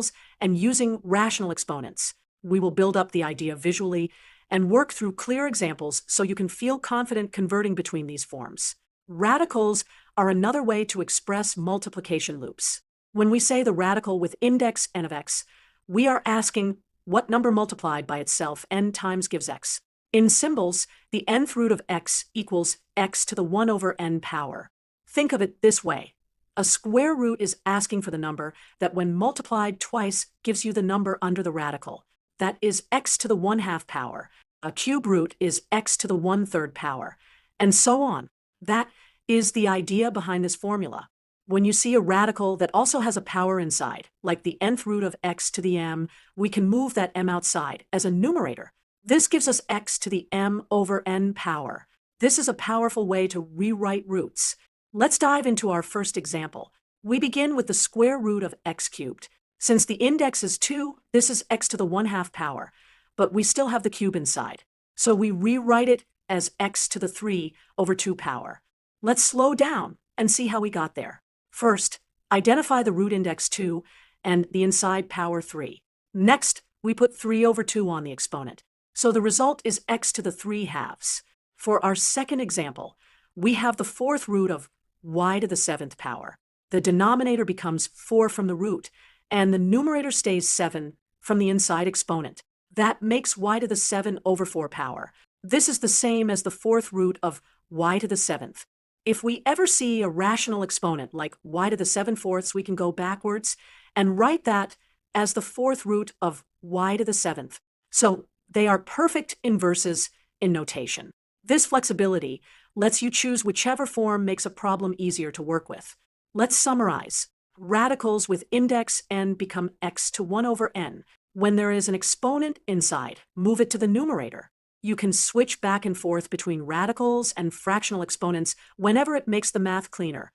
radicals and using rational exponents. We will build up the idea visually and work through clear examples so you can feel confident converting between these forms. Radicals are another way to express multiplication loops. When we say the radical with index n of x, we are asking what number multiplied by itself n times gives x. In symbols, the nth root of x equals x to the 1 over n power. Think of it this way. A square root is asking for the number that when multiplied twice gives you the number under the radical. That is x to the 1/2 power. A cube root is x to the 1/3 power, and so on. That is the idea behind this formula. When you see a radical that also has a power inside, like the nth root of x to the m, we can move that m outside as a numerator. This gives us x to the m over n power. This is a powerful way to rewrite roots. Let's dive into our first example. We begin with the square root of x cubed. Since the index is 2, this is x to the 1/2 power, but we still have the cube inside. So we rewrite it as x to the 3 over 2 power. Let's slow down and see how we got there. First, identify the root index 2 and the inside power 3. Next, we put 3 over 2 on the exponent. So the result is x to the 3/2. For our second example, we have the fourth root of y to the 7th power. The denominator becomes 4 from the root, and the numerator stays 7 from the inside exponent. That makes y to the 7 over 4 power. This is the same as the fourth root of y to the 7th. If we ever see a rational exponent like y to the 7/4, we can go backwards and write that as the fourth root of y to the 7th. So they are perfect inverses in notation. This flexibility lets you choose whichever form makes a problem easier to work with. Let's summarize. Radicals with index n become x to 1 over n. When there is an exponent inside, move it to the numerator. You can switch back and forth between radicals and fractional exponents whenever it makes the math cleaner.